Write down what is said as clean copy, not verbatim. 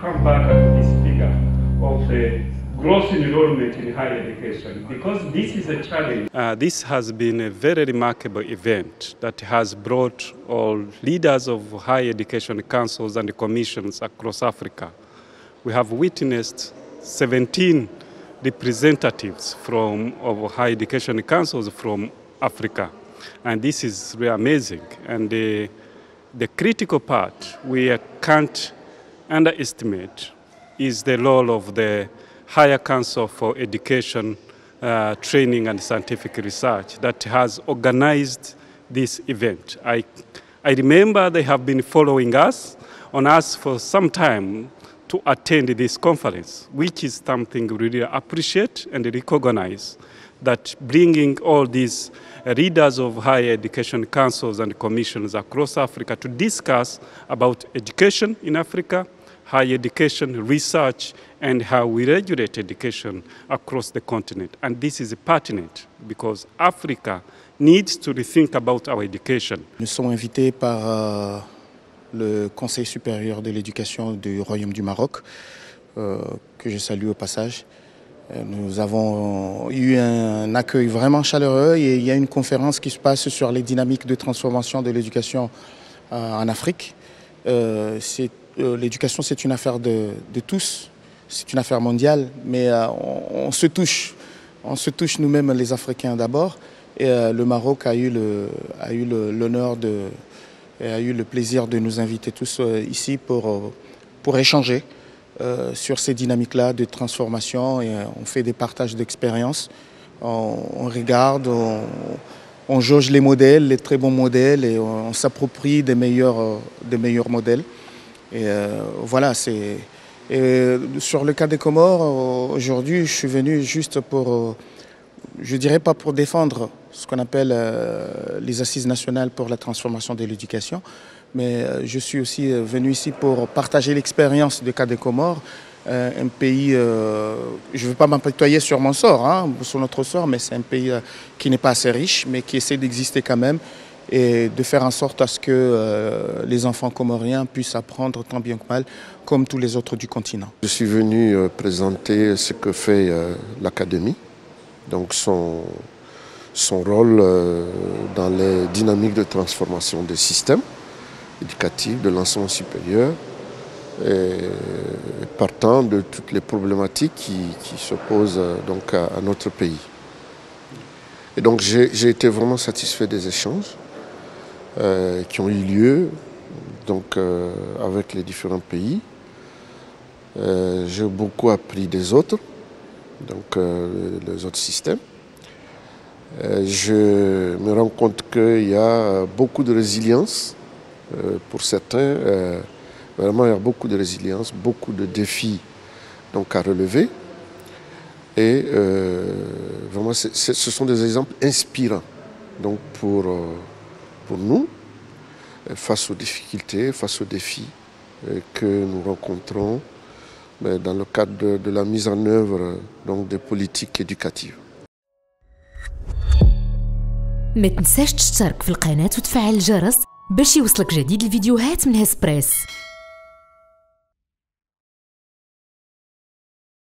come back at this figure of the growth enrollment in higher education, because this is a challenge. This has been a very remarkable event that has brought all leaders of higher education councils and commissions across Africa. We have witnessed 17 representatives of higher education councils from Africa, and this is really amazing. And the critical part we can't underestimate is the role of the Higher Council for Education, Training and Scientific Research that has organized this event. I remember they have been following us for some time to attend this conference, which is something we really appreciate and recognize, that bringing all these leaders of higher education councils and commissions across Africa to discuss about education in Africa, higher education, research, and how we regulate education across the continent. And this is pertinent because Africa needs to rethink about our education. Nous sommes invités par le Conseil supérieur de l'éducation du Royaume du Maroc, que je salue au passage. Nous avons eu un accueil vraiment chaleureux et il y a une conférence qui se passe sur les dynamiques de transformation de l'éducation en Afrique. L'éducation, c'est une affaire de tous, c'est une affaire mondiale, mais on se touche nous-mêmes les Africains d'abord. Et le Maroc a eu l'honneur et a eu le plaisir de nous inviter tous ici pour échanger sur ces dynamiques-là de transformation. Et on fait des partages d'expériences, on regarde, on jauge les modèles, les très bons modèles, et on s'approprie des meilleurs modèles. Et voilà, sur le cas des Comores, aujourd'hui, je suis venu juste pour, je dirais pas pour défendre ce qu'on appelle les assises nationales pour la transformation de l'éducation, mais je suis aussi venu ici pour partager l'expérience du cas des Comores, un pays, je ne veux pas m'apitoyer sur mon sort, sur notre sort, mais c'est un pays qui n'est pas assez riche, mais qui essaie d'exister quand même, et de faire en sorte à ce que les enfants comoriens puissent apprendre tant bien que mal, comme tous les autres du continent. Je suis venu présenter ce que fait l'Académie, donc son rôle dans les dynamiques de transformation des systèmes éducatifs, de l'enseignement supérieur, et partant de toutes les problématiques qui se posent donc à notre pays. Et donc j'ai été vraiment satisfait des échanges qui ont eu lieu donc, avec les différents pays. J'ai beaucoup appris des autres, donc les autres systèmes. Je me rends compte qu'il y a beaucoup de résilience pour certains. Vraiment, il y a beaucoup de résilience, beaucoup de défis donc, à relever. Et vraiment, ce sont des exemples inspirants donc, pour nous, face aux difficultés, face aux défis que nous rencontrons dans le cadre de la mise en œuvre donc, des politiques éducatives. ما تنساش تشترك في القناة وتفعل الجرس باش يوصلك جديد الفيديوهات من هسبريس.